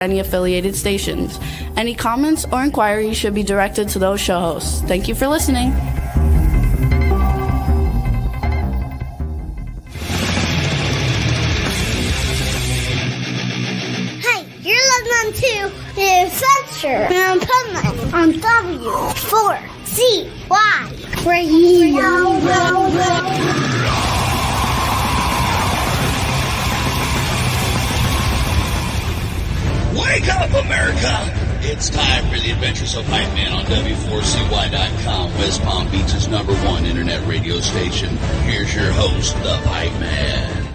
any affiliated stations. Any comments or inquiries should be directed to those show hosts. Thank you for listening. Hi, you're listening to The Adventures of Pipeman on W4CY Radio. Wake up, America! It's time for the Adventures of Pipeman on W4CY.com, West Palm Beach's #1 internet radio station. Here's your host, the Pipeman.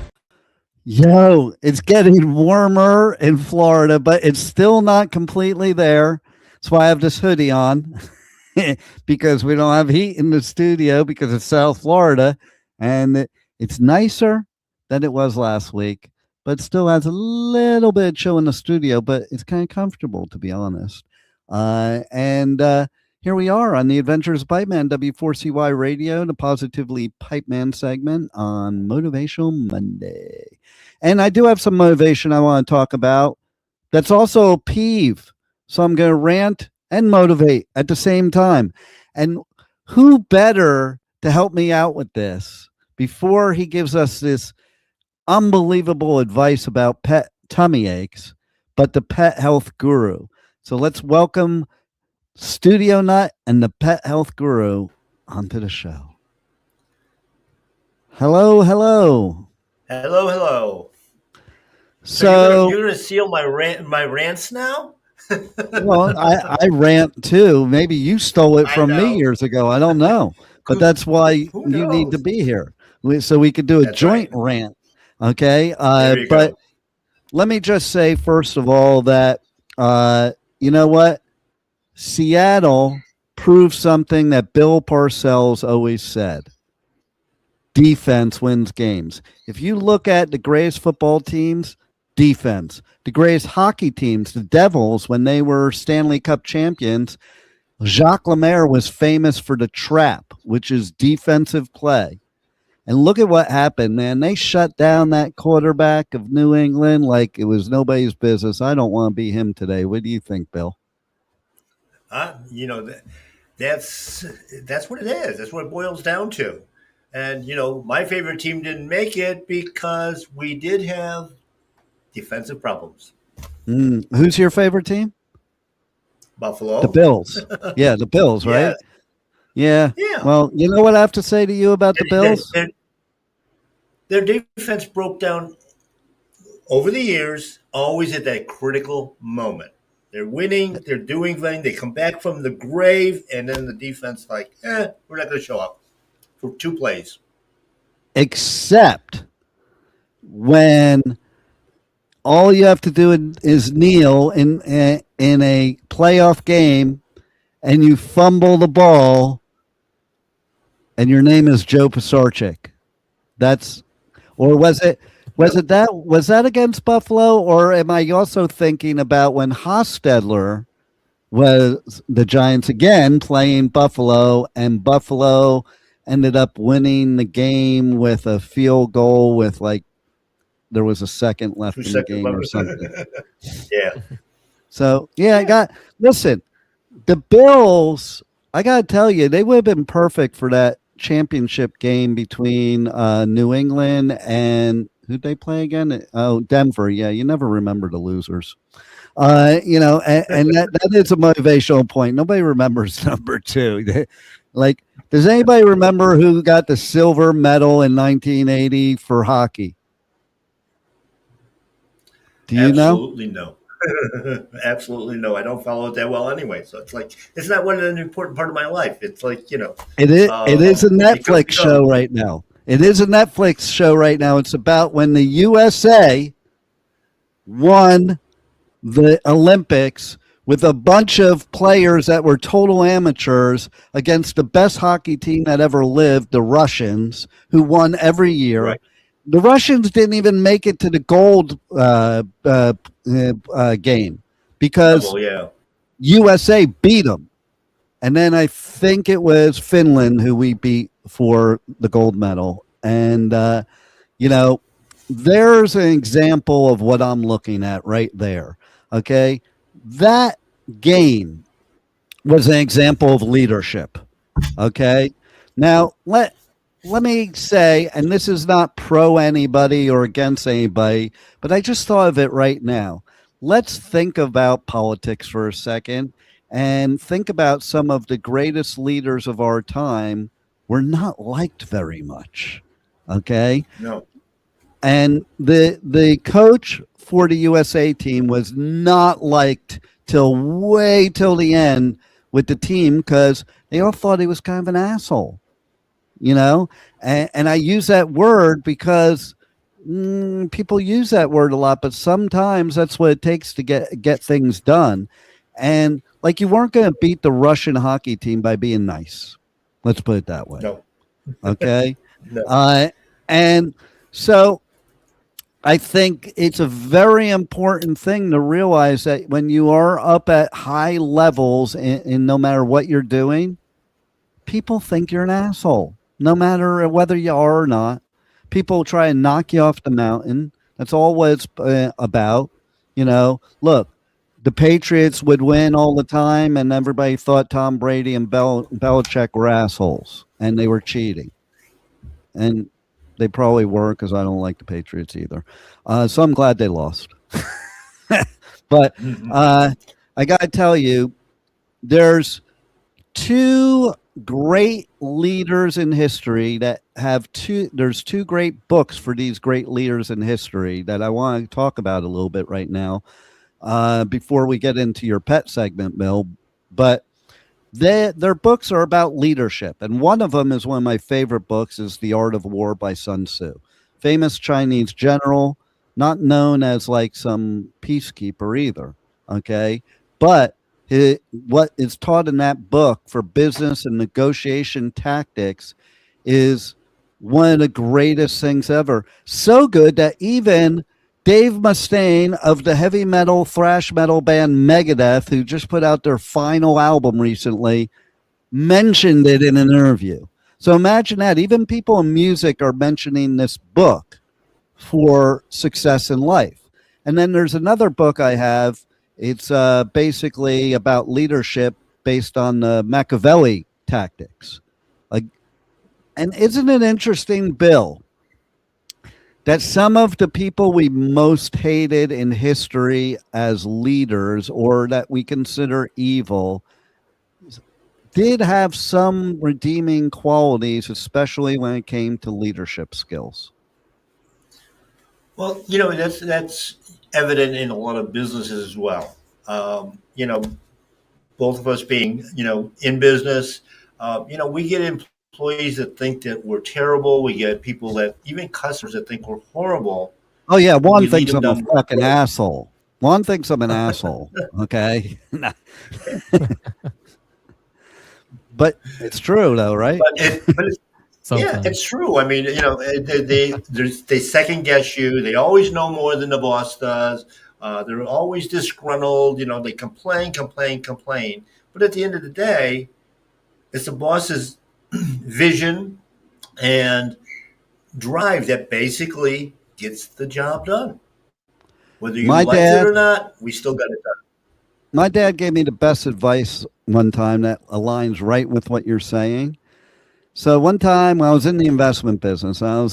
Yo, it's getting warmer in Florida, but it's still not completely there. That's why I have this hoodie on, because we don't have heat in the studio because it's South Florida, and it's nicer than it was last week. But still has a little bit of chill in the studio, but it's kind of comfortable, to be honest. And here we are on the Adventures of Pipeman, W4CY Radio, the Positively Pipeman segment on Motivational Monday. And I do have some motivation I want to talk about. That's also a peeve. So I'm going to rant and motivate at the same time. And who better to help me out with this before he gives us this unbelievable advice about pet tummy aches, but the pet health guru. So let's welcome Studio Nut and the pet health guru onto the show. Hello. Hello. So you're gonna steal my rants now? Well, I rant too. Maybe you stole it from me years ago. I don't know, but that's why you need to be here so we could do a joint rant. Okay. But let me just say, first of all, that, you know what? Seattle proved something that Bill Parcells always said. Defense wins games. If you look at the greatest football teams, defense. The greatest hockey teams, the Devils, when they were Stanley Cup champions, Jacques Lemaire was famous for the trap, which is defensive play. And look at what happened, man. They shut down that quarterback of New England like it was nobody's business. I don't want to be him today. What do you think, Bill? That's what it is. That's what it boils down to. And, my favorite team didn't make it because we did have defensive problems. Who's your favorite team? Buffalo. The Bills. Yeah, the Bills, right? Yeah. Well, you know what I have to say to you about the Bills? Their defense broke down over the years, always at that critical moment. They're winning, they're doing things, they come back from the grave, and then the defense we're not going to show up for 2 plays. Except when all you have to do is kneel in a playoff game and you fumble the ball and your name is Joe Pisarcik. Was that against Buffalo, or am I also thinking about when Hostetler was the Giants again playing Buffalo, and Buffalo ended up winning the game with a field goal with there was a second left in the game or something. Yeah. So listen, the Bills, I got to tell you, they would have been perfect for that championship game between New England and who'd they play again? Oh, Denver. Yeah, you never remember the losers. And that is a motivational point. Nobody remembers number 2. Does anybody remember who got the silver medal in 1980 for hockey? Do you know? Absolutely no. Absolutely no. I don't follow it that well anyway. So it's not one of the important part of my life. It's It is a Netflix show right now. It is a Netflix show right now. It's about when the USA won the Olympics with a bunch of players that were total amateurs against the best hockey team that ever lived, the Russians, who won every year. Right. The Russians didn't even make it to the gold game because USA beat them. And then I think it was Finland who we beat for the gold medal. And, there's an example of what I'm looking at right there. Okay. That game was an example of leadership. Okay. Now, let me say, and this is not pro anybody or against anybody, but I just thought of it right now. Let's think about politics for a second and think about some of the greatest leaders of our time were not liked very much. Okay. No. And the coach for the USA team was not liked till the end with the team because they all thought he was kind of an asshole, you know. And I use that word because people use that word a lot, but sometimes that's what it takes to get things done. And like, you weren't going to beat the Russian hockey team by being nice. Let's put it that way. No. Okay. No. And so I think it's a very important thing to realize that when you are up at high levels in no matter what you're doing, people think you're an asshole, no matter whether you are or not. People try and knock you off the mountain. That's all what it's about. You know, look, the Patriots would win all the time, and everybody thought Tom Brady and Belichick were assholes, and they were cheating. And they probably were, because I don't like the Patriots either. So I'm glad they lost. But I got to tell you, there's two great leaders in history that have there's two great books for these great leaders in history that I want to talk about a little bit right now before we get into your pet segment, Bill. But their books are about leadership, and one of them is one of my favorite books, is The Art of War by Sun Tzu, famous Chinese general, not known as like some peacekeeper either. Okay, but what is taught in that book for business and negotiation tactics is one of the greatest things ever. So good that even Dave Mustaine of the heavy metal thrash metal band Megadeth, who just put out their final album recently, mentioned it in an interview. So imagine that. Even people in music are mentioning this book for success in life. And then there's another book I have. It's basically about leadership based on the Machiavelli tactics. And isn't it interesting, Bill, that some of the people we most hated in history as leaders, or that we consider evil, did have some redeeming qualities, especially when it came to leadership skills? Well, that's evident in a lot of businesses as well. Both of us being, in business, we get employees that think that we're terrible. We get people that, even customers, that think we're horrible. Oh yeah, one thinks I'm a fucking asshole. One thinks I'm an asshole. Okay. But it's true though, right? Yeah, it's true. I mean, they second guess you. They always know more than the boss does. They're always disgruntled. They complain. But at the end of the day, it's the boss's vision and drive that basically gets the job done. Whether you like it or not, we still got it done. My dad gave me the best advice one time that aligns right with what you're saying. So one time I was in the investment business. I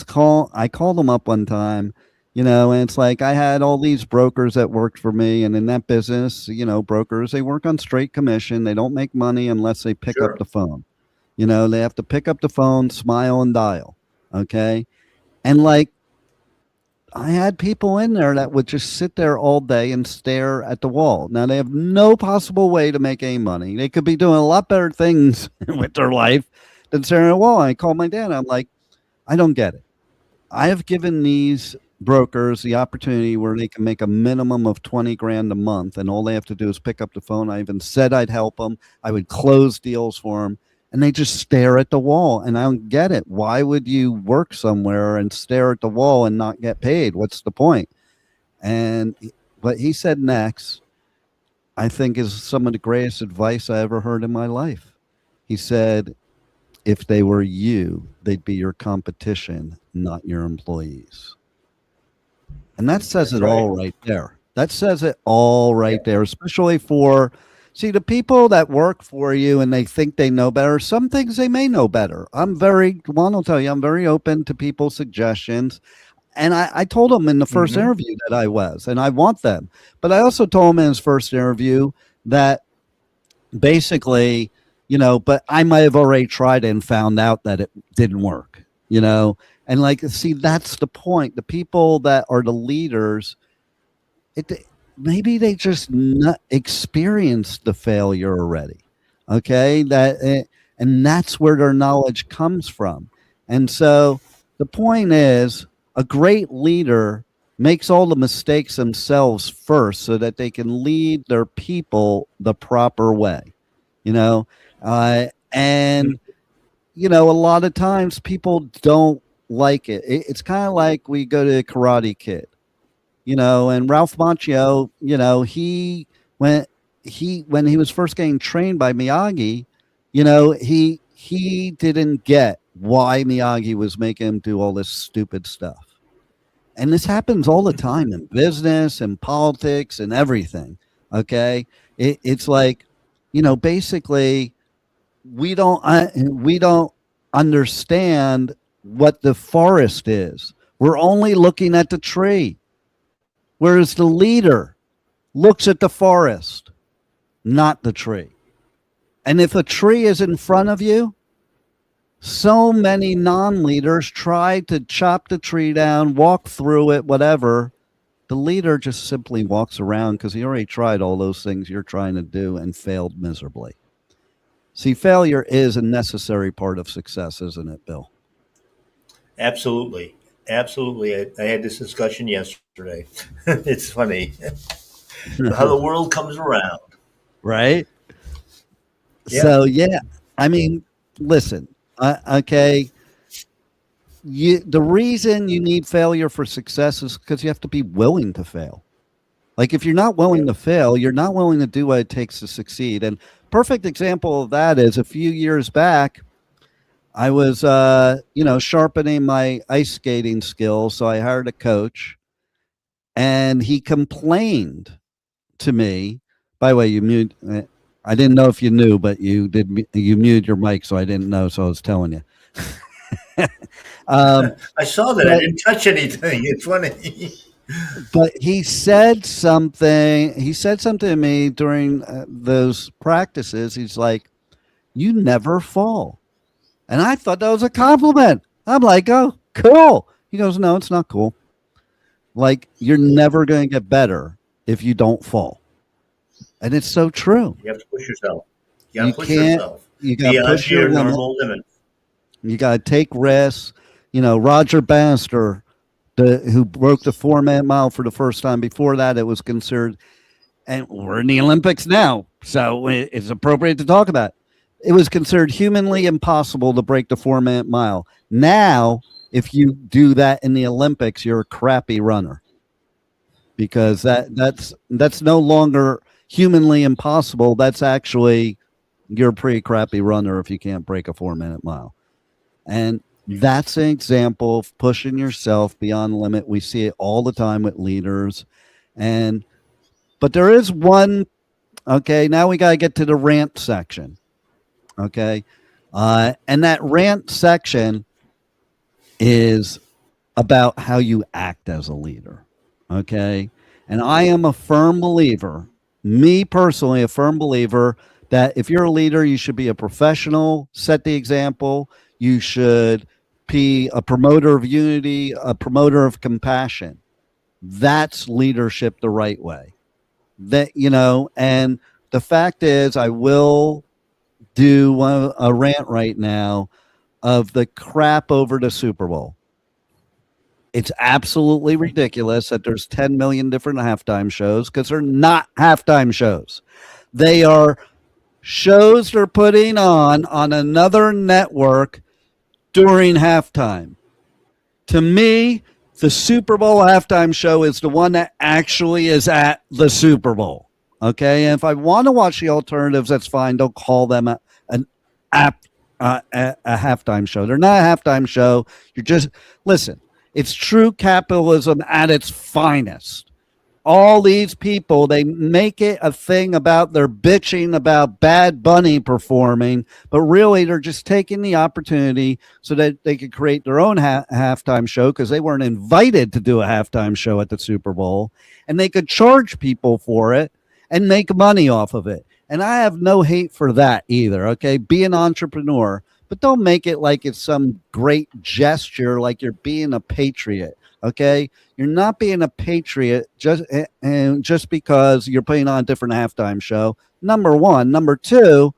called him up one time, and it's like I had all these brokers that worked for me, and in that business, brokers, they work on straight commission. They don't make money unless they pick up the phone. They have to pick up the phone, smile, and dial. Okay. And like, I had people in there that would just sit there all day and stare at the wall. Now, they have no possible way to make any money. They could be doing a lot better things with their life than staring at a wall. I called my dad. I'm like, I don't get it. I have given these brokers the opportunity where they can make a minimum of 20 grand a month, and all they have to do is pick up the phone. I even said I'd help them. I would close deals for them. And they just stare at the wall. And I don't get it. Why would you work somewhere and stare at the wall and not get paid? What's the point? And what he said next, I think, is some of the greatest advice I ever heard in my life. He said, if they were you, they'd be your competition, not your employees. And that says it all right there. That says it all right there, especially for, see, the people that work for you and they think they know better. Some things they may know better. Juan will tell you, I'm very open to people's suggestions. And I told him in the first interview that I was, and I want them. But I also told him in his first interview that basically, but I might have already tried it and found out that it didn't work, And like, see, that's the point. The people that are the leaders, maybe they just not experienced the failure already. Okay. And that's where their knowledge comes from. And so the point is, a great leader makes all the mistakes themselves first so that they can lead their people the proper way, and a lot of times people don't like it. It's kind of like we go to Karate Kid, and Ralph Macchio, when he was first getting trained by Miyagi, he didn't get why Miyagi was making him do all this stupid stuff. And this happens all the time in business and politics and everything. Okay. It's like, basically we don't understand what the forest is. We're only looking at the tree. Whereas the leader looks at the forest, not the tree. And if a tree is in front of you, so many non-leaders try to chop the tree down, walk through it, whatever. The leader just simply walks around because he already tried all those things you're trying to do and failed miserably. See, failure is a necessary part of success, isn't it, Bill? Absolutely. Absolutely. I had this discussion yesterday. It's funny how the world comes around. Right? Yeah. So, yeah, I mean, listen, okay, the reason you need failure for success is because you have to be willing to fail. Like, if you're not willing to fail, you're not willing to do what it takes to succeed. And perfect example of that is a few years back, I was, sharpening my ice skating skills. So I hired a coach, and he complained to me. By the way, you mute. I didn't know if you knew, but you did. You muted your mic, so I didn't know. So I was telling you. I saw that. I didn't touch anything. It's funny. But he said something. He said something to me during those practices. He's like, "You never fall," and I thought that was a compliment. I'm like, "Oh, cool." He goes, "No, it's not cool. Like, you're never going to get better if you don't fall." And it's so true. You have to push yourself. You got to push yourself. You got to push your normal limit. You got to take risks. Roger Bannister, who broke the 4-minute mile for the first time. Before that, it was considered, and we're in the Olympics now, so it's appropriate to talk about it. It was considered humanly impossible to break the 4-minute mile. Now, if you do that in the Olympics, you're a crappy runner, because that's no longer humanly impossible. That's actually, you're a pretty crappy runner if you can't break a 4-minute mile. And that's an example of pushing yourself beyond the limit. We see it all the time with leaders. But there is one, okay, now we got to get to the rant section. Okay. And that rant section is about how you act as a leader. Okay. And I am a firm believer, me personally, a firm believer that if you're a leader, you should be a professional, set the example. You should be a promoter of unity, a promoter of compassion. That's leadership the right way. And the fact is, I will do a rant right now of the crap over the Super Bowl. It's absolutely ridiculous that there's 10 million different halftime shows, because they're not halftime shows. They are shows they're putting on another network during halftime. To me, the Super Bowl halftime show is the one that actually is at the Super Bowl. Okay. And if I want to watch the alternatives, that's fine. Don't call them a halftime show. They're not a halftime show. You're just, listen, it's true capitalism at its finest. all these people, they make it a thing about their bitching about Bad Bunny performing, but really they're just taking the opportunity so that they could create their own halftime show because they weren't invited to do a halftime show at the Super Bowl, and they could charge people for it and make money off of it. And I have no hate for that either. Okay. Be an entrepreneur, but don't make it like it's some great gesture, like you're being a patriot. Okay. You're not being a patriot just because you're putting on a different halftime show. Number one. Number two,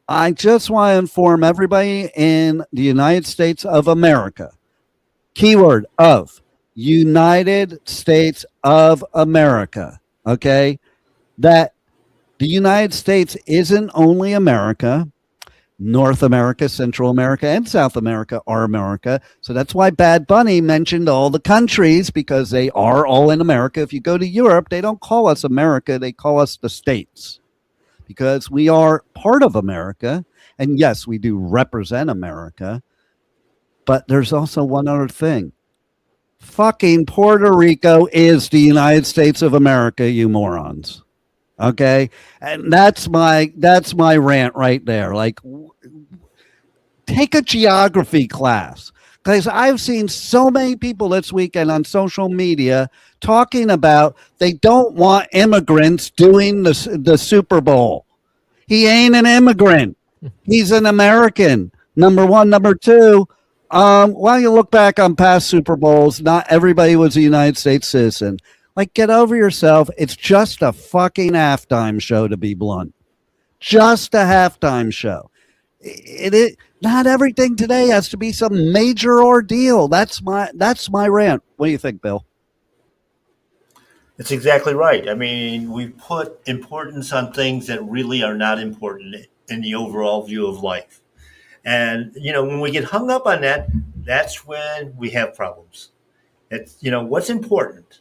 I just want to inform everybody in the United States of America, keyword of United States of America, okay, that the United States isn't only America. North America, Central America, and South America are America. So that's why Bad Bunny mentioned all the countries, because they are all in America. If you go to Europe, they don't call us America. They call us the States, because we are part of America. And yes, we do represent America. But there's also one other thing. Fucking Puerto Rico is the United States of America, you morons. Okay, and that's my rant right there. Like, take a geography class, because I've seen so many people this weekend on social media talking about they don't want immigrants doing the Super Bowl. He ain't an immigrant. He's an American. Number one. Number two, while you look back on past Super Bowls, not everybody was a United States citizen. Like, get over yourself. It's just a fucking halftime show, to be blunt. Just a halftime show. It not everything today has to be some major ordeal. That's my rant. What do you think, Bill? That's exactly right. I mean, we put importance on things that really are not important in the overall view of life. And, when we get hung up on that, that's when we have problems. It's, what's important?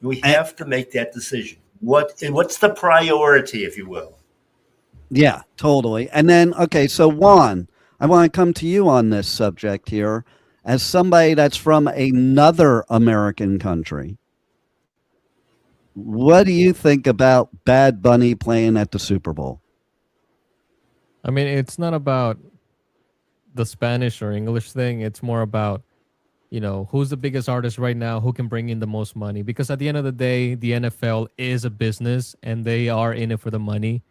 We have to make that decision. What's the priority, if you will? Yeah, totally. And then, okay, so Juan, I want to come to you on this subject here as somebody that's from another American country. What do you think about Bad Bunny playing at the Super Bowl? I mean, it's not about the Spanish or English thing. It's more about, who's the biggest artist right now, who can bring in the most money. Because at the end of the day, the NFL is a business and they are in it for the money.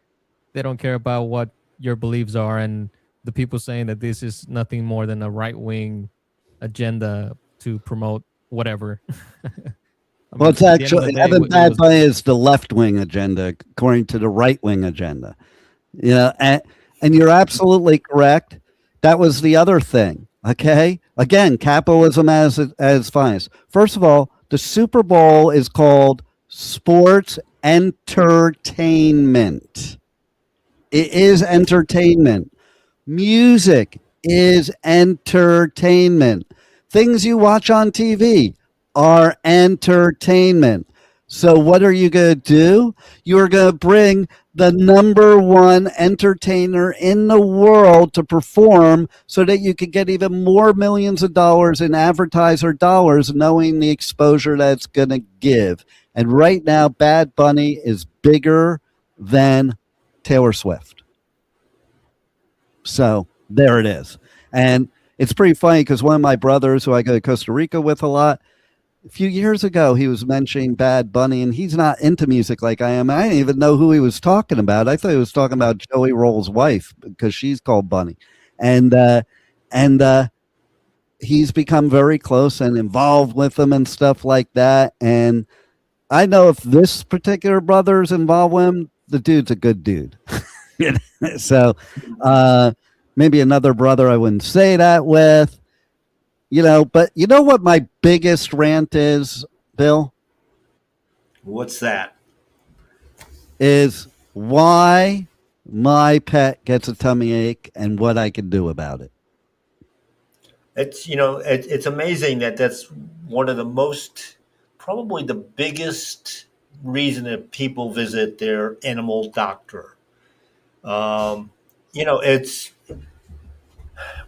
They don't care about what your beliefs are. And the people saying that this is nothing more than a right-wing agenda to promote whatever. Well, it's actually, Evan Bad Bunny is the left-wing agenda, according to the right-wing agenda. And you're absolutely correct. That was the other thing. Okay. Again, capitalism as finest. First of all, the Super Bowl is called sports entertainment. It is entertainment. Music is entertainment. Things you watch on TV are entertainment. So what are you going to do? You're going to bring the number one entertainer in the world to perform so that you can get even more millions of dollars in advertiser dollars, knowing the exposure that's going to give. And right now, Bad Bunny is bigger than Taylor Swift. So there it is. And it's pretty funny because one of my brothers who I go to Costa Rica with a lot, a few years ago, he was mentioning Bad Bunny, and he's not into music like I am. I didn't even know who he was talking about. I thought he was talking about Joey Roll's wife because she's called Bunny. And he's become very close and involved with them and stuff like that. And I know if this particular brother is involved with him, the dude's a good dude. So maybe another brother I wouldn't say that with. But you know what my biggest rant is, Bill? What's that? Is why my pet gets a tummy ache and what I can do about it. It's amazing that's one of the most, probably the biggest reason that people visit their animal doctor.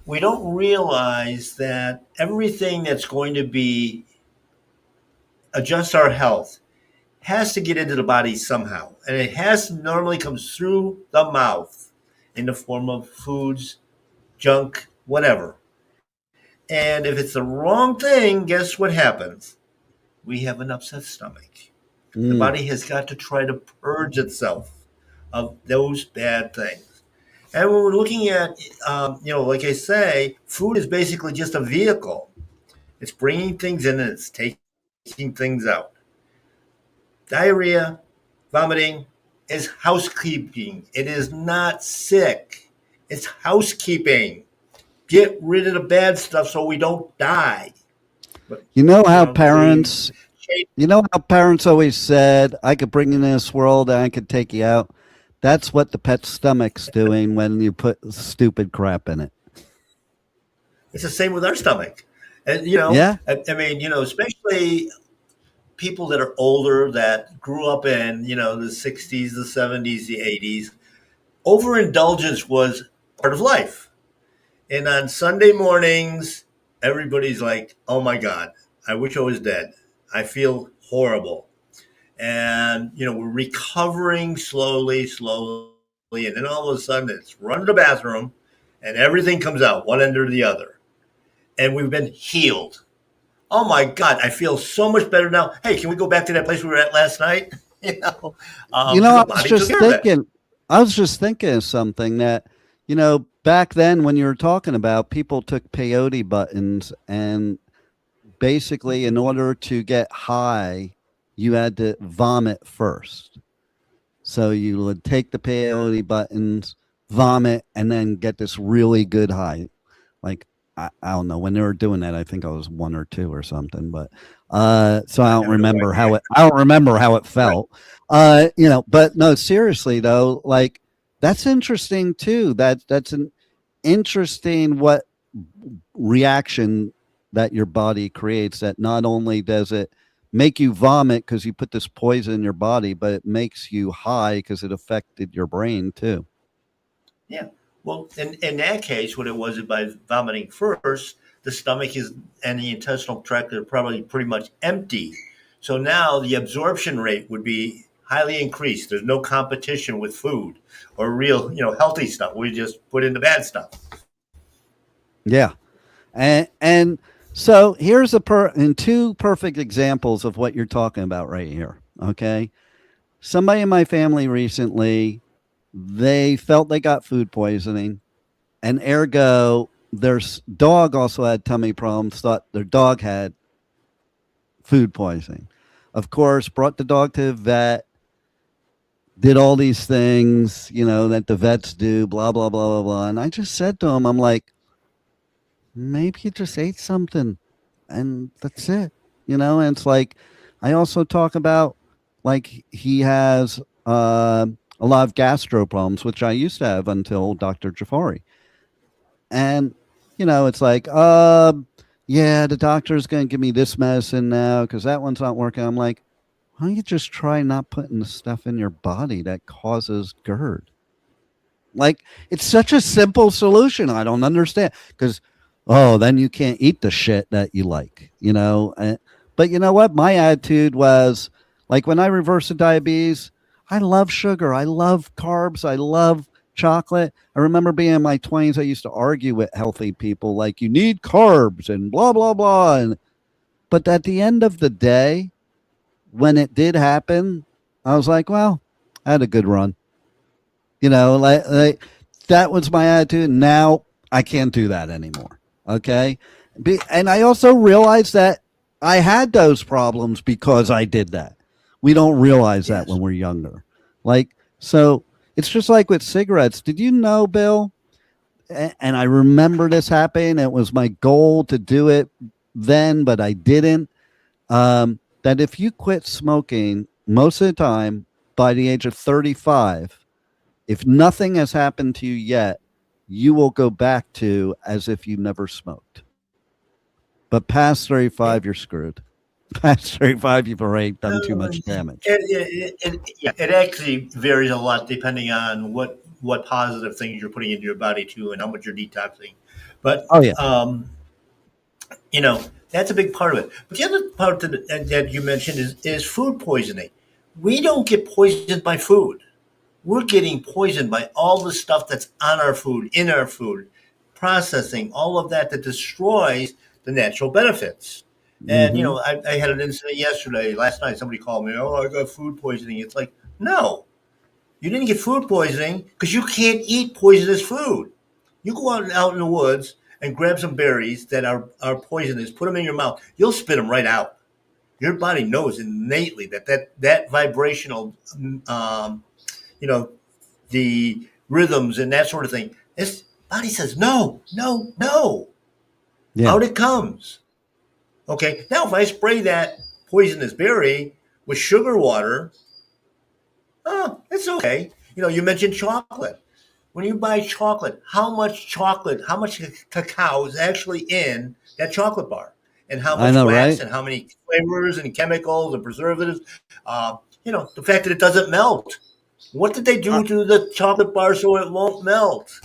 We don't realize that everything that's going to be adjust our health has to get into the body somehow, and it has to normally comes through the mouth in the form of foods, junk, whatever. And if it's the wrong thing, guess what happens? We have an upset stomach. The Mm. body has got to try to purge itself of those bad things. And when we're looking at, like I say, food is basically just a vehicle. It's bringing things in and it's taking things out. Diarrhea, vomiting is housekeeping. It is not sick. It's housekeeping. Get rid of the bad stuff so we don't die. But, You know how we parents, change. you know how parents always said, I could bring you in this world and I could take you out. That's what the pet stomach's doing when you put stupid crap in it. It's the same with our stomach. And, Yeah. I mean, especially people that are older that grew up in, the 60s, the 70s, the 80s, overindulgence was part of life. And on Sunday mornings, everybody's like, oh my God, I wish I was dead. I feel horrible. And, we're recovering slowly, slowly. And then all of a sudden it's run to the bathroom and everything comes out, one end or the other. And we've been healed. Oh my God, I feel so much better now. Hey, can we go back to that place we were at last night? The body took care of it. I was just thinking of something that, back then when you were talking about people took peyote buttons and basically in order to get high, you had to vomit first. So you would take the peyote buttons, vomit, and then get this really good high. Like, I don't know when they were doing that. I think I was 1 or 2 or something, but so I don't remember how it. I don't remember how it felt. But no, seriously though, like that's interesting too. That's an interesting what reaction that your body creates. That not only does it make you vomit because you put this poison in your body, but it makes you high because it affected your brain too. Yeah. Well, in that case, what it was by vomiting first, the stomach is and the intestinal tract are probably pretty much empty. So now the absorption rate would be highly increased. There's no competition with food or real, healthy stuff. We just put in the bad stuff. Yeah. And so here's two perfect examples of what you're talking about right here. Okay. Somebody in my family recently, they felt they got food poisoning, and ergo their dog also had tummy problems, thought their dog had food poisoning. Of course, brought the dog to the vet, did all these things, that the vets do, blah, blah, blah, blah, blah. And I just said to him, I'm like, maybe you just ate something and that's it, and it's like, I also talk about like he has, a lot of gastro problems, which I used to have until Dr. Jafari. And, it's like, yeah, the doctor's going to give me this medicine now because that one's not working. I'm like, why don't you just try not putting the stuff in your body that causes GERD? Like, it's such a simple solution. I don't understand because, then you can't eat the shit that you like, But you know what? My attitude was like when I reversed the diabetes, I love sugar. I love carbs. I love chocolate. I remember being in my 20s, I used to argue with healthy people like, you need carbs and blah, blah, blah. But at the end of the day, when it did happen, I was like, well, I had a good run. Like that was my attitude. Now I can't do that anymore. Okay. And I also realized that I had those problems because I did that. We don't realize that when we're younger. Like, so it's just like with cigarettes. Did you know, Bill? And I remember this happening. It was my goal to do it then, but I didn't. That if you quit smoking most of the time by the age of 35, if nothing has happened to you yet, you will go back to as if you never smoked. But past 35, you're screwed. Past 35, you've already done too much damage. It actually varies a lot depending on what positive things you're putting into your body too, and how much you're detoxing. But that's a big part of it. But the other part that you mentioned is food poisoning. We don't get poisoned by food. We're getting poisoned by all the stuff that's on our food, in our food, processing, all of that that destroys the natural benefits. And, Hmm. I had an incident last night, somebody called me, oh, I got food poisoning. It's like, no, you didn't get food poisoning because you can't eat poisonous food. You go out in the woods and grab some berries that are poisonous, put them in your mouth, you'll spit them right out. Your body knows innately that vibrational, um, you know, the rhythms and that sort of thing. This body says no, no, no. Yeah. Out it comes. Okay. Now, if I spray that poisonous berry with sugar water, oh, it's okay. You mentioned chocolate. When you buy chocolate, how much cacao is actually in that chocolate bar, and how I much know, wax, right? and how many flavors and chemicals and preservatives. The fact that it doesn't melt. What did they do to the chocolate bar so it won't melt?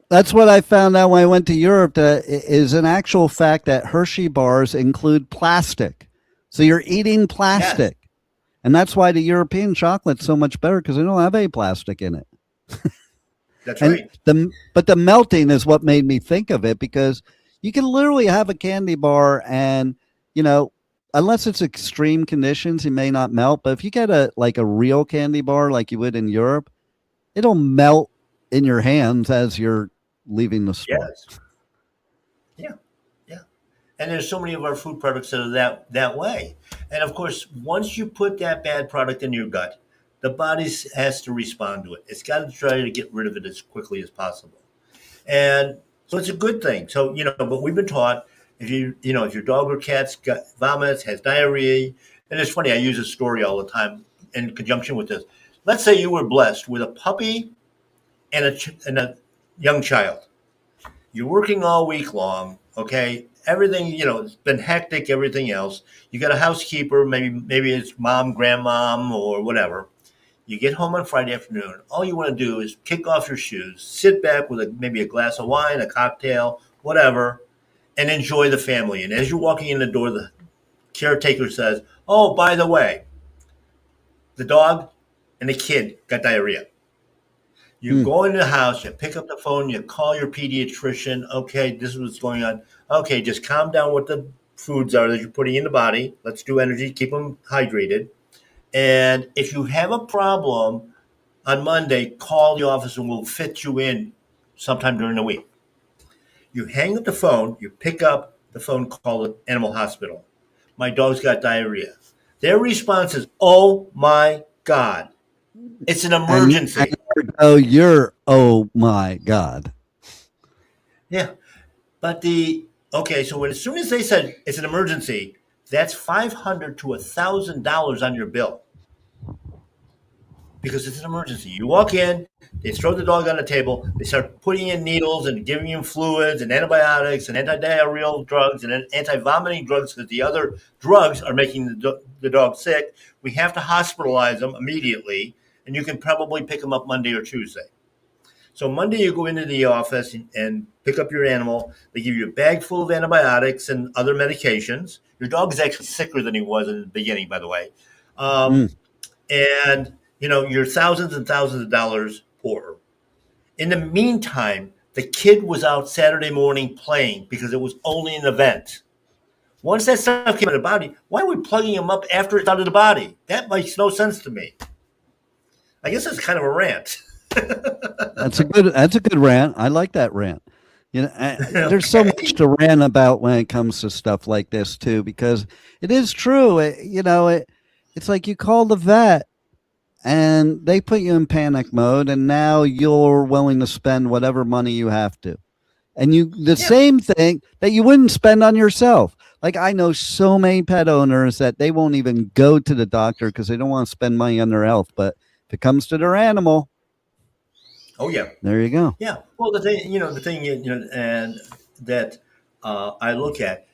That's what I found out when I went to Europe. That is an actual fact that Hershey bars include plastic. So you're eating Yes, plastic. And that's why the European chocolate's so much better because they don't have any plastic in it. that's And right. but the melting is what made me think of it because you can literally have a candy bar and, you know, unless it's extreme conditions, it may not melt. But if you get a real candy bar like you would in Europe, it'll melt in your hands as you're leaving the store. Yes. Yeah. Yeah. And there's so many of our food products that are that way. And of course, once you put that bad product in your gut, the body has to respond to it. It's got to try to get rid of it as quickly as possible. And so it's a good thing. So, but we've been taught if your dog or cat's got vomits, has diarrhea, and it's funny, I use a story all the time in conjunction with this. Let's say you were blessed with a puppy and a young child. You're working all week long, okay? Everything, it's been hectic, everything else. You got a housekeeper, maybe it's mom, grandmom, or whatever. You get home on Friday afternoon. All you want to do is kick off your shoes, sit back with maybe a glass of wine, a cocktail, whatever, and enjoy the family. And as you're walking in the door, the caretaker says, "Oh, by the way, the dog and the kid got diarrhea." You Mm. go into the house, you pick up the phone, you call your pediatrician. Okay, this is what's going on. Okay, just calm down what the foods are that you're putting in the body. Let's do energy, keep them hydrated. And if you have a problem on Monday, call the office and we'll fit you in sometime during the week. You hang up the phone, you pick up the phone, call the animal hospital. My dog's got diarrhea. Their response is, oh my God, it's an And emergency. you're oh my God. Yeah. But okay, so as soon as they said it's an emergency, that's $500 to $1,000 on your bill because it's an emergency. You walk in, they throw the dog on the table, they start putting in needles and giving him fluids and antibiotics and anti-diarrheal drugs and anti-vomiting drugs because the other drugs are making the dog sick. We have to hospitalize them immediately, and you can probably pick them up Monday or Tuesday. So Monday you go into the office and pick up your animal. They give you a bag full of antibiotics and other medications. Your dog is actually sicker than he was in the beginning, by the way. Um, Mm. and you're thousands and thousands of dollars poorer. In the meantime, the kid was out Saturday morning playing because it was only an event. Once that stuff came out of the body, why are we plugging him up after it's out of the body? That makes no sense to me. I guess it's kind of a rant. That's a good rant. I like that rant. There's so much Okay. to rant about when it comes to stuff like this too, because it is true. It's like you call the vet and they put you in panic mode, and now you're willing to spend whatever money you have to. And the Yeah. same thing that you wouldn't spend on yourself. Like I know so many pet owners that they won't even go to the doctor because they don't want to spend money on their health. But if it comes to their animal, Oh yeah. there you go. Yeah. Well, the thing, and that I look at,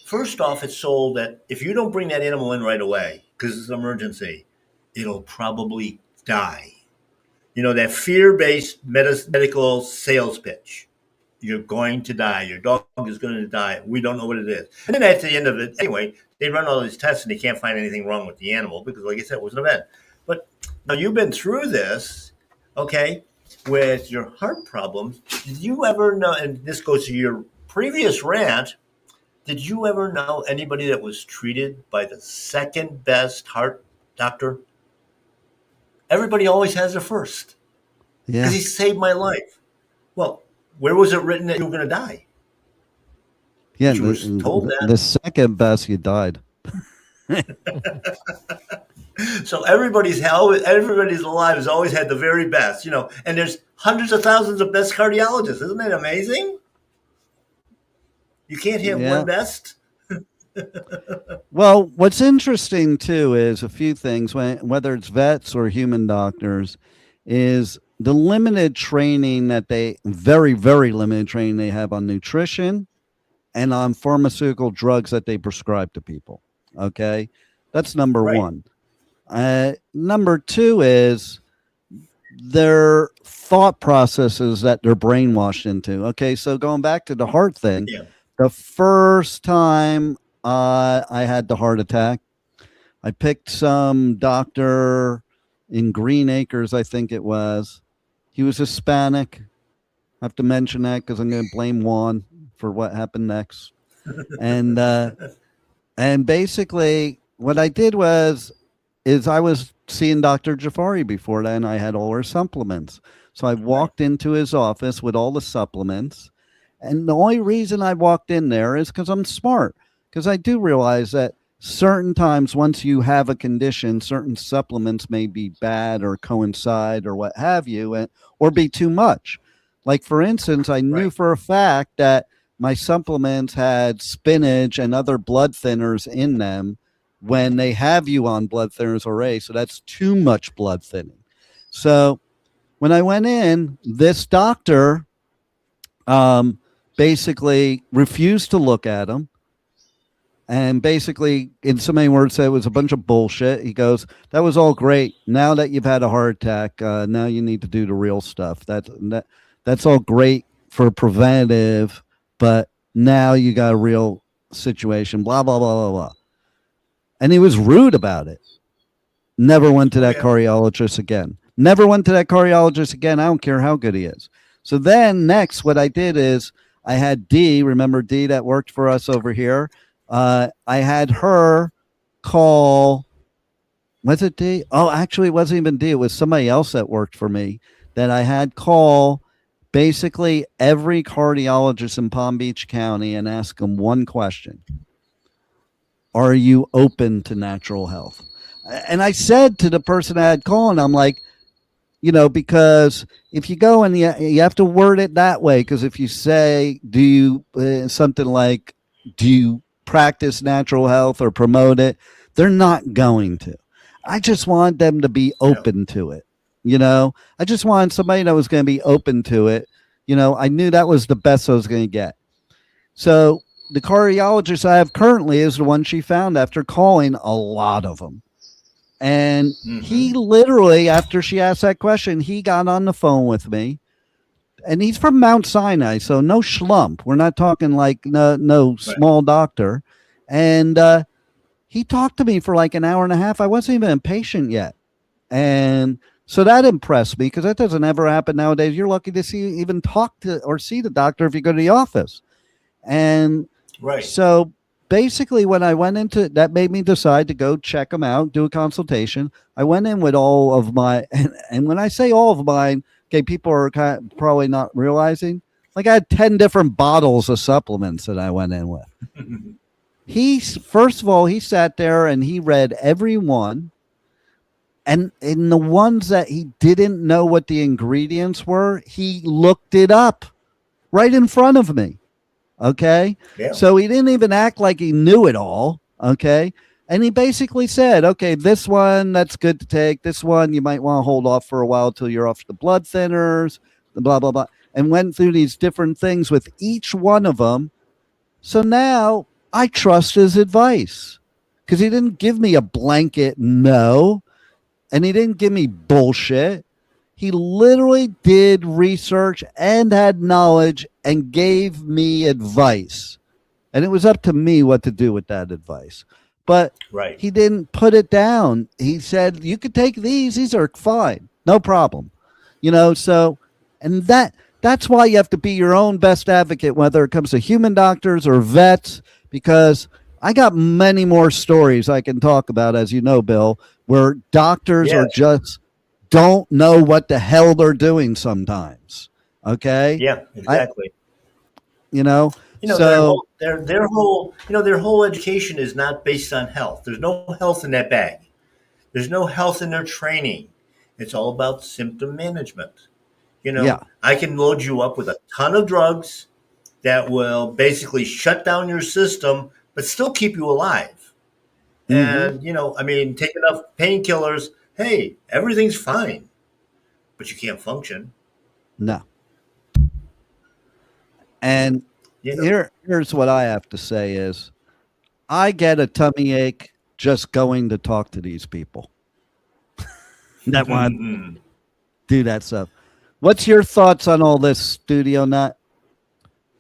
first off, it's sold that if you don't bring that animal in right away because it's an emergency, it'll probably die. That fear-based medical sales pitch. You're going to die. Your dog is going to die. We don't know what it is. And then at the end of it, anyway, they run all these tests and they can't find anything wrong with the animal because, like I said, it was an event. But now you've been through this, okay, with your heart problems. Did you ever know, and this goes to your previous rant, did you ever know anybody that was treated by the second best heart doctor? Everybody always has a first Yeah. because he saved my life. Well, where was it written that you were going to die? Yeah. You were told that. The second best, you died. So everybody's alive has always had the very best, and there's hundreds of thousands of best cardiologists. Isn't that amazing? You can't have Yeah. one best. Well, what's interesting too is a few things, whether it's vets or human doctors, is the limited training that very, very limited training they have on nutrition and on pharmaceutical drugs that they prescribe to people. Okay. That's number Right. one. Number two is their thought processes that they're brainwashed into. Okay. So going back to the heart thing, Yeah. the first time I had the heart attack, I picked some doctor in Green Acres, I think it was. He was Hispanic. I have to mention that because I'm going to blame Juan for what happened next. And basically what I did is I was seeing Dr. Jafari before that, and I had all her supplements. So I walked into his office with all the supplements. And the only reason I walked in there is because I'm smart. Because I do realize that certain times, once you have a condition, certain supplements may be bad or coincide or what have you, or be too much. Like, for instance, I knew for a fact that my supplements had spinach and other blood thinners in them when they have you on blood thinners already. So that's too much blood thinning. So when I went in, this doctor basically refused to look at him. And basically, in so many words, said it was a bunch of bullshit. He goes, that was all great. Now that you've had a heart attack, now you need to do the real stuff. That's all great for preventative, but now you got a real situation, blah, blah, blah, blah, blah. And he was rude about it. Never went to that cardiologist again. Never went to that cardiologist again. I don't care how good he is. So then next, what I did is I had Dee, remember Dee that worked for us over here? I had her call, was it Dee? Oh, actually, it wasn't even Dee. It was somebody else that worked for me that I had call basically every cardiologist in Palm Beach County and ask them one question. Are you open to natural health? And I said to the person I had called, I'm like, because if you go and you have to word it that way, because if you say, do you something like, do you practice natural health or promote it, they're not going to. I just want them to be open to it. I just wanted somebody that was going to be open to it. I knew that was the best I was going to get. So the cardiologist I have currently is the one she found after calling a lot of them. And he literally, after she asked that question, he got on the phone with me. And he's from Mount Sinai, so no schlump. We're not talking like no small doctor. And he talked to me for like an hour and a half. I wasn't even a patient yet. And so that impressed me because that doesn't ever happen nowadays. You're lucky to even talk to or see the doctor if you go to the office. And so basically when I went into that made me decide to go check him out, do a consultation. I went in with all of my, and when I say all of mine, okay, people are probably not realizing, like I had 10 different bottles of supplements that I went in with. First of all, he sat there and he read every one. And in the ones that he didn't know what the ingredients were, he looked it up right in front of me. Okay. Yeah. So he didn't even act like he knew it all. Okay. And he basically said, okay, this one, that's good to take. This one, you might want to hold off for a while till you're off the blood thinners, the blah, blah, blah. And went through these different things with each one of them. So now I trust his advice because he didn't give me a blanket no. And he didn't give me bullshit. He literally did research and had knowledge and gave me advice. And it was up to me what to do with that advice. but Right. he didn't put it down. He said, you could take these are fine, no problem. So, and that's why you have to be your own best advocate, whether it comes to human doctors or vets, because I got many more stories I can talk about, as you know, Bill, where doctors are Yes. just don't know what the hell they're doing sometimes. Okay. Yeah, exactly. Their So whole education is not based on health. There's no health in that bag. There's no health in their training. It's all about symptom management. yeah. I can load you up with a ton of drugs that will basically shut down your system, but still keep you alive. Hmm. And, take enough painkillers. Hey, everything's fine, but you can't function. No. And You know, here's what I have to say is I get a tummy ache just going to talk to these people that want to do that stuff. What's your thoughts on all this, Studio Nut?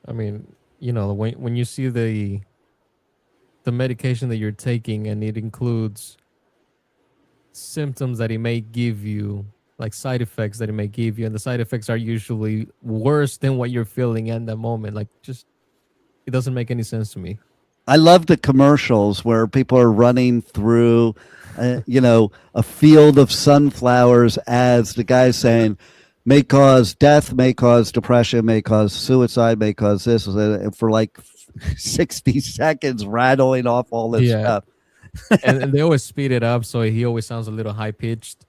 I mean, when you see the medication that you're taking and it includes symptoms that it may give you, like side effects that it may give you, and the side effects are usually worse than what you're feeling in that moment. Like, just it doesn't make any sense to me. I love the commercials where people are running through, a field of sunflowers as the guy's saying, may cause death, may cause depression, may cause suicide, may cause this, for like 60 seconds, rattling off all this Yeah. stuff. and they always speed it up, so he always sounds a little high pitched.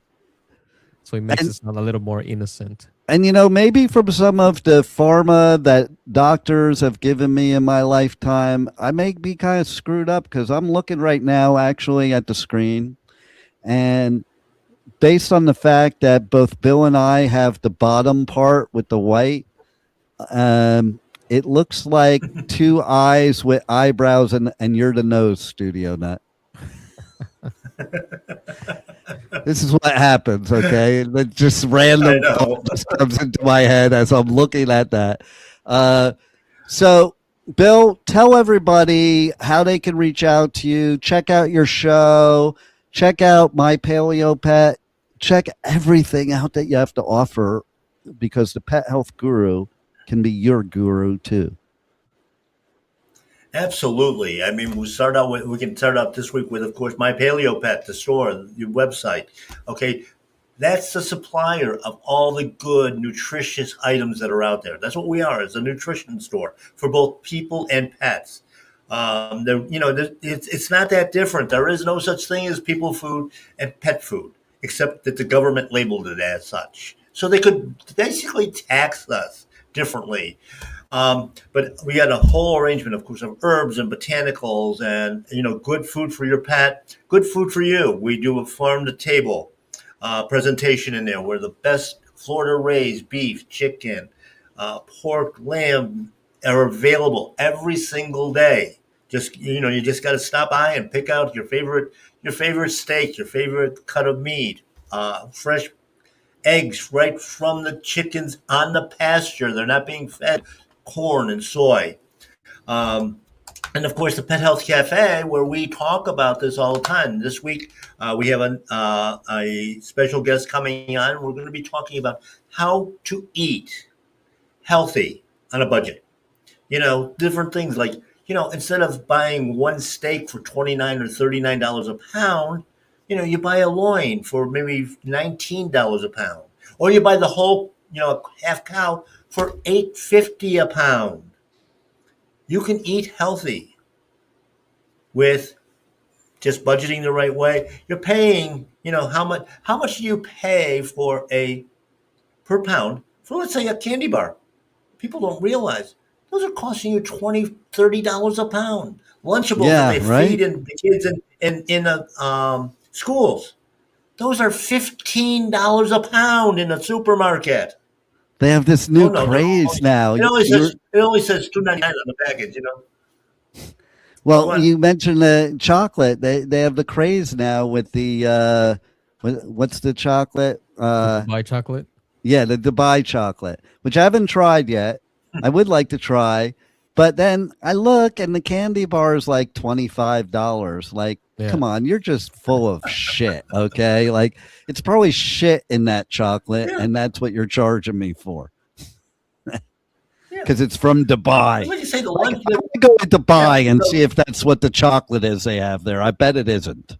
So it makes And- it sound a little more innocent. And, maybe from some of the pharma that doctors have given me in my lifetime, I may be kind of screwed up because I'm looking right now actually at the screen. And based on the fact that both Bill and I have the bottom part with the white, it looks like two eyes with eyebrows, and you're the nose, Studio Nut. This is what happens, okay? It just random thought just comes into my head as I'm looking at that. So, Bill, tell everybody how they can reach out to you. Check out your show. Check out My Paleo Pet. Check everything out that you have to offer, because the pet health guru can be your guru too. Absolutely. I mean, we can start out this week with, of course, My Paleo Pet, the store, your website. Okay. That's the supplier of all the good, nutritious items that are out there. That's what we are, as a nutrition store for both people and pets. It's not that different. There is no such thing as people food and pet food, except that the government labeled it as such. So they could basically tax us differently. But we got a whole arrangement, of course, of herbs and botanicals and, good food for your pet, good food for you. We do a farm to table presentation in there where the best Florida raised beef, chicken, pork, lamb are available every single day. You just got to stop by and pick out your favorite steak, your favorite cut of meat, fresh eggs right from the chickens on the pasture. They're not being fed corn and soy. And of course, the Pet Health Cafe, where we talk about this all the time. This week, we have a special guest coming on. We're going to be talking about how to eat healthy on a budget. Different things like, instead of buying one steak for $29 or $39 a pound, you buy a loin for maybe $19 a pound, or you buy the whole, half cow for $8.50 a pound. You can eat healthy with just budgeting the right way. You're paying, how much do you pay for per pound for, let's say, a candy bar? People don't realize those are costing you $20, $30 a pound. Lunchables that they feed the kids in schools. Those are $15 a pound in a supermarket. They have this new craze now. It only says $2.99 on the package, Well, you mentioned the chocolate. They have the craze now with the what's the chocolate? Dubai chocolate. Yeah, the Dubai chocolate, which I haven't tried yet. I would like to try, But then I look and the candy bar is like $25. Like, Yeah. come on, you're just full of shit. Okay. Like, it's probably shit in that chocolate, and that's what you're charging me for. Because it's from Dubai. Like you say, the Like, lunch. I'm gonna go to Dubai and so- see if that's what the chocolate is they have there. I bet it isn't.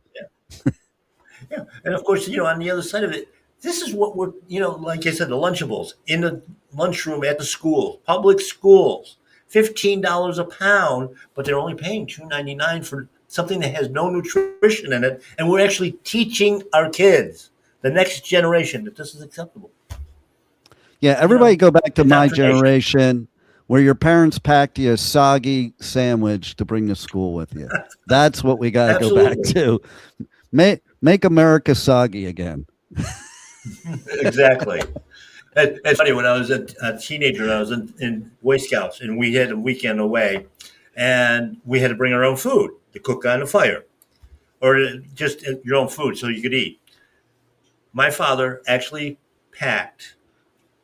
Yeah, and of course, on the other side of it, this is what we're, like I said, the Lunchables in the lunchroom at the school, public schools, $15 a pound, but they're only paying $2.99 for something that has no nutrition in it, and we're actually teaching our kids, the next generation, that this is acceptable. Yeah, everybody go back to my indoctrination. generation where your parents packed you a soggy sandwich to bring to school with you. That's what we got to go back to. Make America soggy again. Exactly. It's funny, when I was a teenager and I was in Boy Scouts, and we had a weekend away, and we had to bring our own food to cook on the fire, or just your own food so you could eat. My father actually packed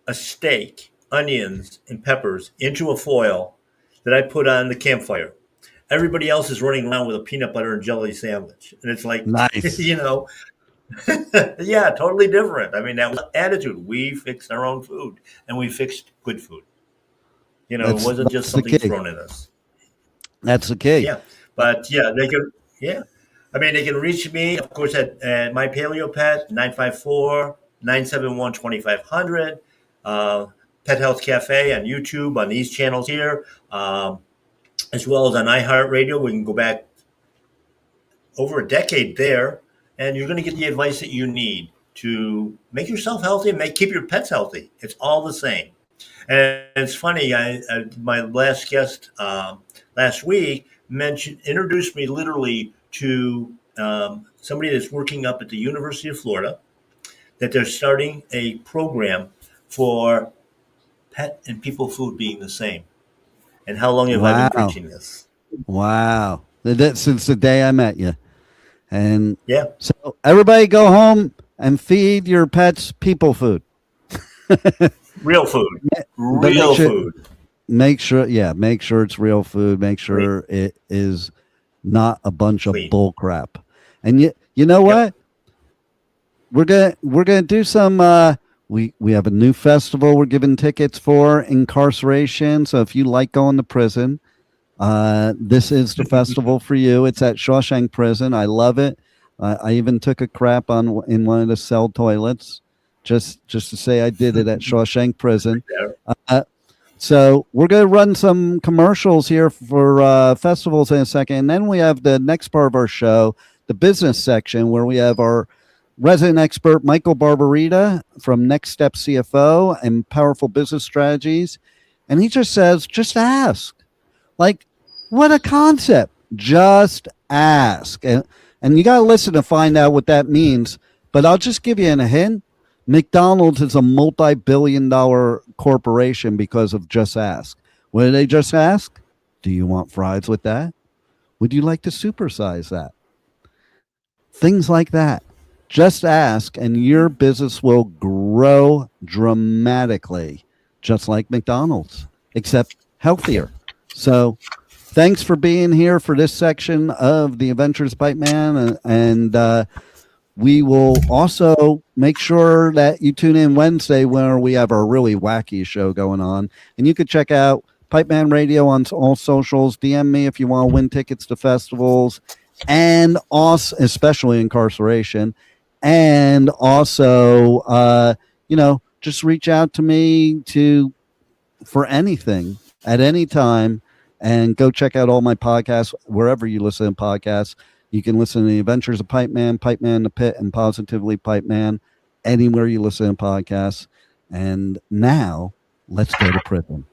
a steak, onions, and peppers into a foil that I put on the campfire. Everybody else is running around with a peanut butter and jelly sandwich. And it's like, Nice. Yeah, totally different. I mean, that was attitude. We fixed our own food, and we fixed good food. It wasn't just that's the something key. thrown at us. That's the key. Yeah. But yeah, they can reach me, of course, at My Paleo Pet, 954-971-2500. Pet Health Cafe on YouTube, on these channels here, as well as on iHeartRadio. We can go back over a decade there, and you're going to get the advice that you need to make yourself healthy and keep your pets healthy. It's all the same. And it's funny, my last guest last week introduced me literally to somebody that's working up at the University of Florida, that they're starting a program for pet and people food being the same. And how long have I been preaching this? Wow. Since the day I met you. And Yeah. so everybody go home and feed your pets people food. Real food. But Real food. Make sure it's real food. Make sure it is not a bunch of bull crap. And you know what? We're gonna do some we have a new festival we're giving tickets for, incarceration. So if you like going to prison, this is the festival for you. It's at Shawshank Prison. I love it. I even took a crap in one of the cell toilets just to say I did it at Shawshank Prison. So we're going to run some commercials here for festivals in a second. And then we have the next part of our show, the business section, where we have our resident expert, Michael Barbarita from Next Step CFO and Powerful Business Strategies. And he just says, just ask. Like, what a concept. Just ask. And you got to listen to find out what that means. But I'll just give you a hint. McDonald's is a multi-billion-dollar corporation because of Just Ask. What did they just ask? Do you want fries with that? Would you like to supersize that? Things like that. Just ask, and your business will grow dramatically, just like McDonald's, except healthier. So thanks for being here for this section of the Adventures of Pipeman, and we will also make sure that you tune in Wednesday where we have our really wacky show going on. And you could check out Pipeman Radio on all socials. DM me if you want to win tickets to festivals, and also, especially incarceration. And also, just reach out to me for anything at any time. And go check out all my podcasts wherever you listen to podcasts. You can listen to the Adventures of Pipeman, Pipeman the Pit, and Positively Pipeman anywhere you listen to podcasts. And now, let's go to prison.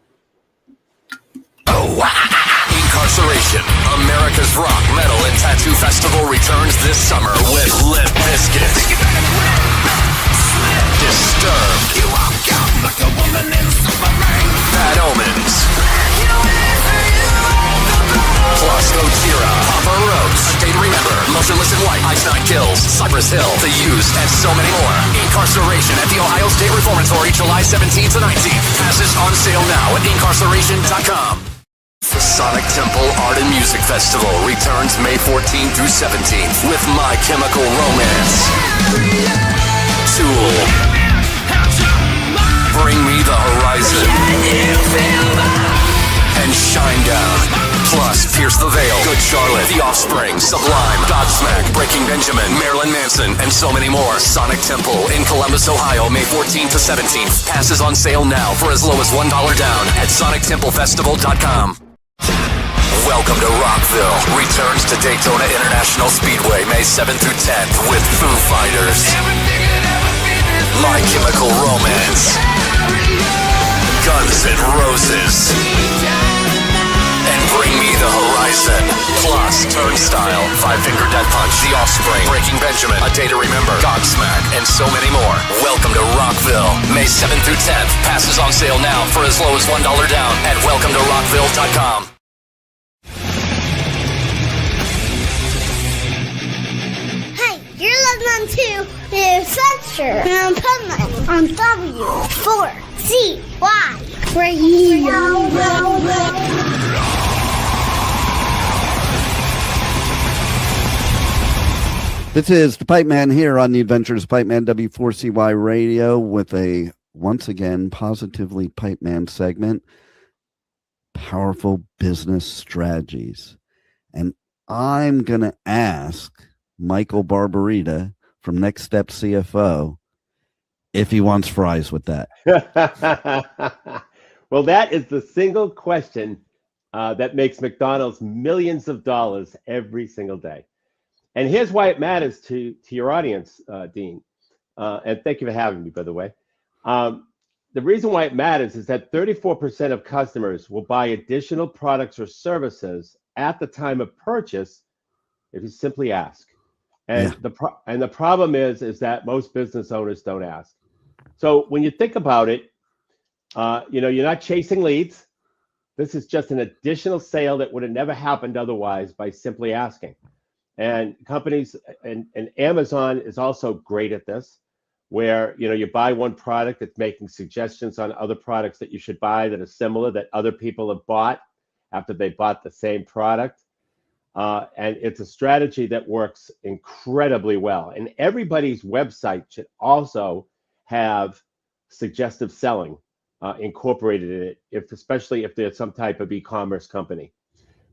Incarceration, America's rock, metal, and tattoo festival returns this summer with Limp Bizkit, Disturbed, Bad Omens, plus Gojira, Papa Roach, A Day to Remember, Motionless in White, Ice Nine Kills, Cypress Hill, The Used, and so many more. Incarceration at the Ohio State Reformatory, July 17th to 19th. Passes on sale now at incarceration.com. The Sonic Temple Art and Music Festival returns May 14th through 17th with My Chemical Romance, Tool, Bring Me the Horizon, and Shinedown. Plus, Pierce the Veil, Good Charlotte, The Offspring, Sublime, Godsmack, Breaking Benjamin, Marilyn Manson, and so many more. Sonic Temple in Columbus, Ohio, May 14th to 17th. Passes on sale now for as low as $1 down at SonicTempleFestival.com. Welcome to Rockville. Returns to Daytona International Speedway, May 7th through 10th with Foo Fighters, My Chemical Romance, Guns N' Roses, and Bring Me the Horizon. Plus, Turnstile, Five Finger Death Punch, The Offspring, Breaking Benjamin, A Day to Remember, Godsmack, and so many more. Welcome to Rockville, May 7th through 10th. Passes on sale now for as low as $1 down at WelcomeToRockville.com. Hey, you're listening to The Adventures of Pipeman on W4CY Radio. This is the Pipeman here on the Adventures of Pipeman W4CY Radio with a, once again, Positively Pipeman segment, Powerful Business Strategies. And I'm going to ask Michael Barbarita from Next Step CFO if he wants fries with that. Well, that is the single question that makes McDonald's millions of dollars every single day. And here's why it matters to your audience, Dean. And thank you for having me, by the way. The reason why it matters is that 34% of customers will buy additional products or services at the time of purchase if you simply ask. And the problem is that most business owners don't ask. So when you think about it, you're not chasing leads. This is just an additional sale that would have never happened otherwise by simply asking. And companies and Amazon is also great at this, where you buy one product, it's making suggestions on other products that you should buy that are similar that other people have bought after they bought the same product. And it's a strategy that works incredibly well. And everybody's website should also have suggestive selling incorporated in it, especially if there's some type of e-commerce company.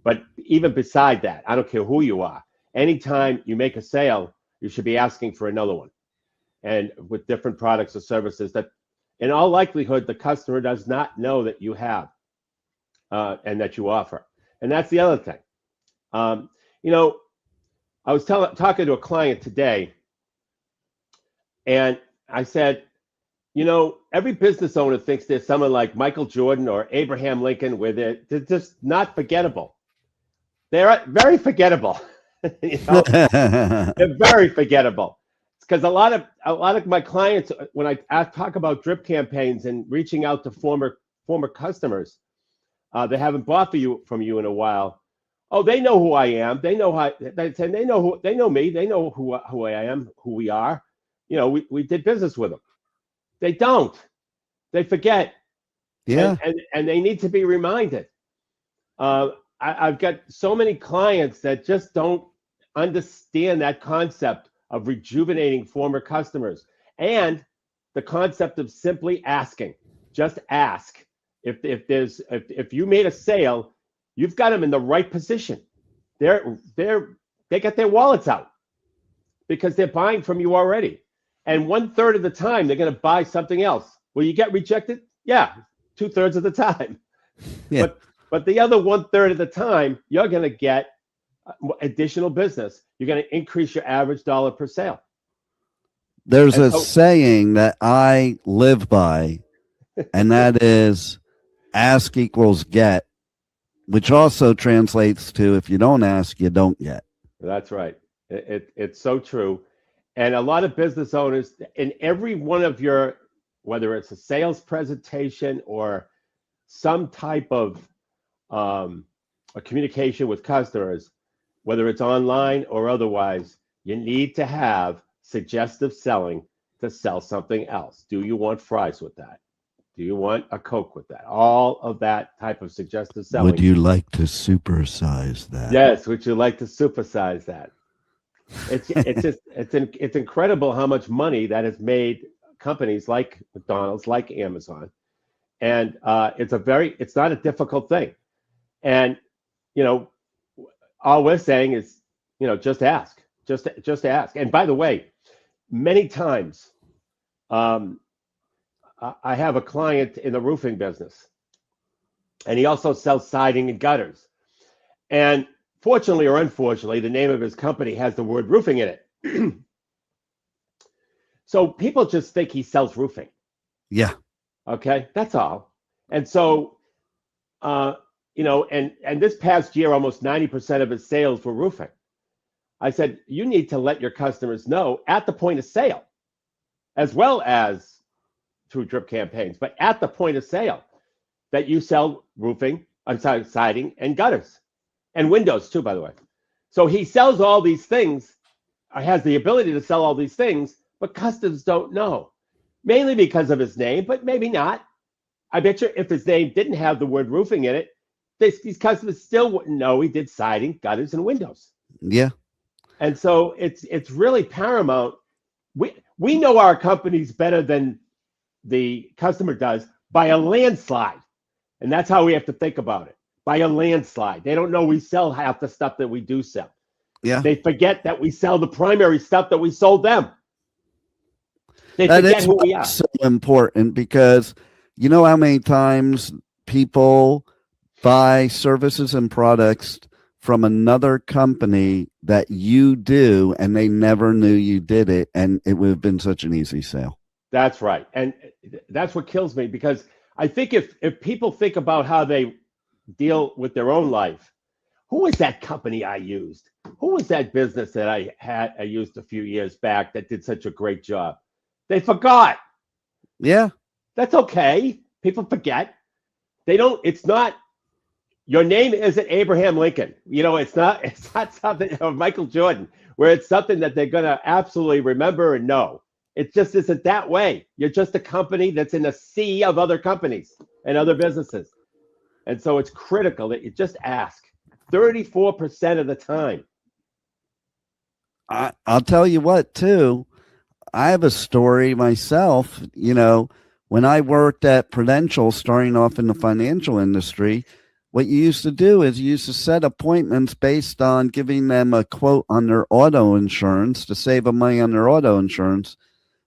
But even beside that, I don't care who you are. Anytime you make a sale, you should be asking for another one, and with different products or services that, in all likelihood, the customer does not know that you have and that you offer. And that's the other thing. I was talking to a client today, and I said, every business owner thinks there's someone like Michael Jordan or Abraham Lincoln where they're just not forgettable. They're very forgettable. They're very forgettable. It's because a lot of my clients, when I talk about drip campaigns and reaching out to former customers that haven't bought from you in a while, oh, they know who I am. They know they know me. They know who I am, who we are. We did business with them. They don't. They forget. Yeah. And they need to be reminded. I've got so many clients that just don't understand that concept of rejuvenating former customers and the concept of simply asking. Just ask. If you made a sale, you've got them in the right position. They got their wallets out because they're buying from you already. And 1/3 of the time, they're going to buy something else. Will you get rejected? Yeah, 2/3 of the time. Yeah. But the other 1/3 of the time, you're going to get additional business. You're going to increase your average dollar per sale. There's a saying that I live by, and that is ask equals get, which also translates to if you don't ask, you don't get. That's right. It's so true. And a lot of business owners, in every one of your, whether it's a sales presentation or some type of a communication with customers, whether it's online or otherwise, you need to have suggestive selling to sell something else. Do you want fries with that? Do you want a Coke with that? All of that type of suggestive selling. Would you like to supersize that? Yes. Would you like to supersize that? It's incredible how much money that has made companies like McDonald's, like Amazon, and it's not a difficult thing. And all we're saying is, just ask, just ask. And by the way, many times, I have a client in the roofing business, and he also sells siding and gutters. And fortunately or unfortunately, the name of his company has the word roofing in it. So people just think he sells roofing. Yeah. Okay, that's all. And so, and this past year, almost 90% of his sales were roofing. I said, you need to let your customers know at the point of sale, as well as through drip campaigns, but at the point of sale, that you sell roofing, siding, and gutters, and windows too, by the way. So he sells all these things, has the ability to sell all these things, but customers don't know, mainly because of his name, but maybe not. I bet you if his name didn't have the word roofing in it, these customers still wouldn't know he did siding, gutters, and windows. Yeah. And so it's really paramount. We know our companies better than the customer does by a landslide. And that's how we have to think about it, by a landslide. They don't know we sell half the stuff that we do sell. Yeah. They forget that we sell the primary stuff that we sold them. They That forget is who we are. so important, because you know how many times people buy services and products from another company that you do, and they never knew you did it, and it would have been such an easy sale. That's right. And that's what kills me, because I think if people think about how they deal with their own life, who was that company I used? Who was that business that I used a few years back that did such a great job? They forgot. Yeah. That's okay. People forget. It's not, your name isn't Abraham Lincoln. It's not something, or Michael Jordan, where it's something that they're going to absolutely remember and know. It just isn't that way. You're just a company that's in a sea of other companies and other businesses. And so it's critical that you just ask 34% of the time. I'll tell you what, too. I have a story myself. When I worked at Prudential, starting off in the financial industry, what you used to do is you used to set appointments based on giving them a quote on their auto insurance to save them money on their auto insurance.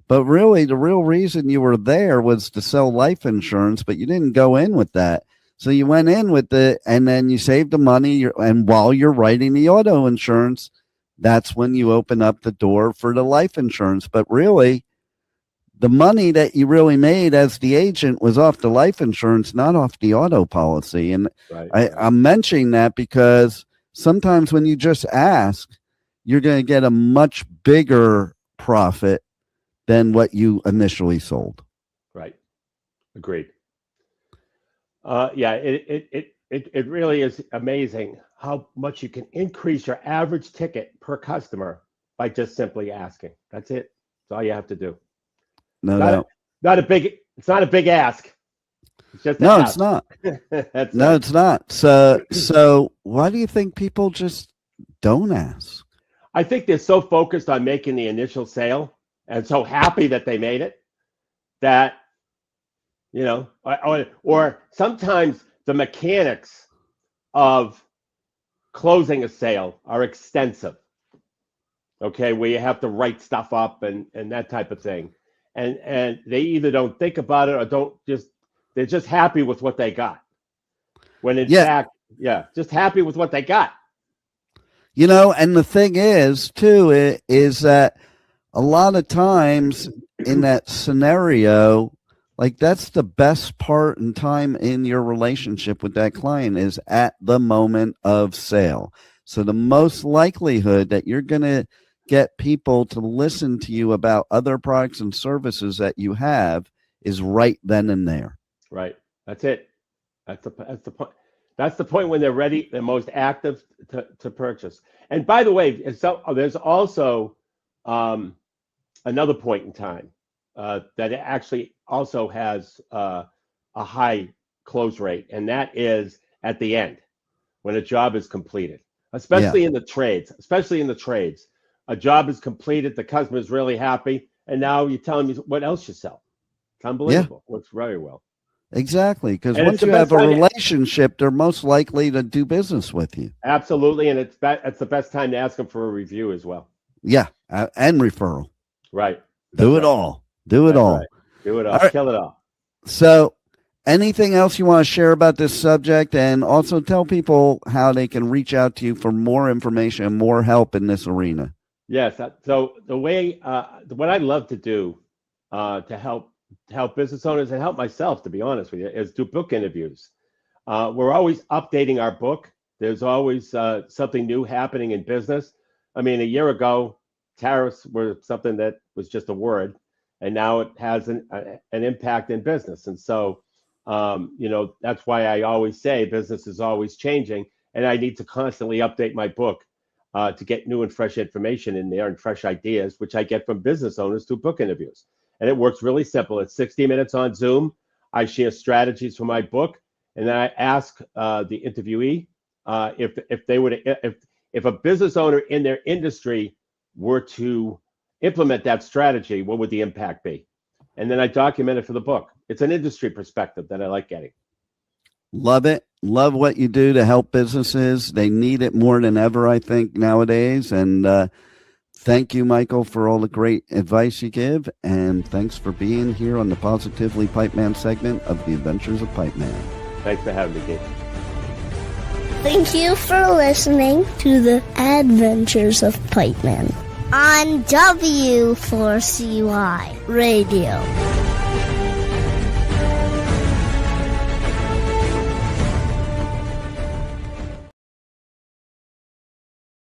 But really, the real reason you were there was to sell life insurance, but you didn't go in with that. So you went in with it, and then you saved the money. And while you're writing the auto insurance, that's when you open up the door for the life insurance. But really, the money that you really made as the agent was off the life insurance, not off the auto policy. And right. I'm mentioning that because sometimes when you just ask, you're going to get a much bigger profit than what you initially sold. Right. Agreed. It really is amazing how much you can increase your average ticket per customer by just simply asking. That's it. That's all you have to do. No. It's not a big ask. It's just no, ask. It's not. No, it's not. So why do you think people just don't ask? I think they're so focused on making the initial sale and so happy that they made it that, or sometimes the mechanics of closing a sale are extensive. Okay, where you have to write stuff up and that type of thing. And they either don't think about it or they're just happy with what they got. When in fact, just happy with what they got. And the thing is, too, is that a lot of times in that scenario, like that's the best part and time in your relationship with that client is at the moment of sale. So the most likelihood that you're going to get people to listen to you about other products and services that you have is right then and there. Right. That's it. That's the point. That's the point when they're ready, they're most active to purchase. And by the way, there's also another point in time that it actually also has a high close rate, and that is at the end when a job is completed, especially in the trades. A job is completed, the customer is really happy, and now you're telling me what else you sell. It's unbelievable. Works very well. Exactly, because And once it's the you have best a time relationship, they're most likely to do business with you. Absolutely, and it's the best time to ask them for a review as well. Yeah, and referral. Right. Do it all. Do it That's all. right. Do it all. All right. Kill it all. So, anything else you want to share about this subject, and also tell people how they can reach out to you for more information and more help in this arena? Yes. So the way, what I love to do to help business owners and help myself, to be honest with you, is do book interviews. We're always updating our book. There's always something new happening in business. I mean, a year ago, tariffs were something that was just a word, and now it has an impact in business. And so, that's why I always say business is always changing, and I need to constantly update my book to get new and fresh information in there and fresh ideas, which I get from business owners through book interviews. And it works really simple. It's 60 minutes on Zoom. I share strategies from my book, and then I ask the interviewee if a business owner in their industry were to implement that strategy, what would the impact be? And then I document it for the book. It's an industry perspective that I like getting. Love it. Love what you do to help businesses. They need it more than ever, I think, nowadays. And thank you, Michael, for all the great advice you give. And thanks for being here on the Positively Pipeman segment of the Adventures of Pipeman. Thanks for having me, Keith. Thank you for listening to the Adventures of Pipeman on W4CY Radio.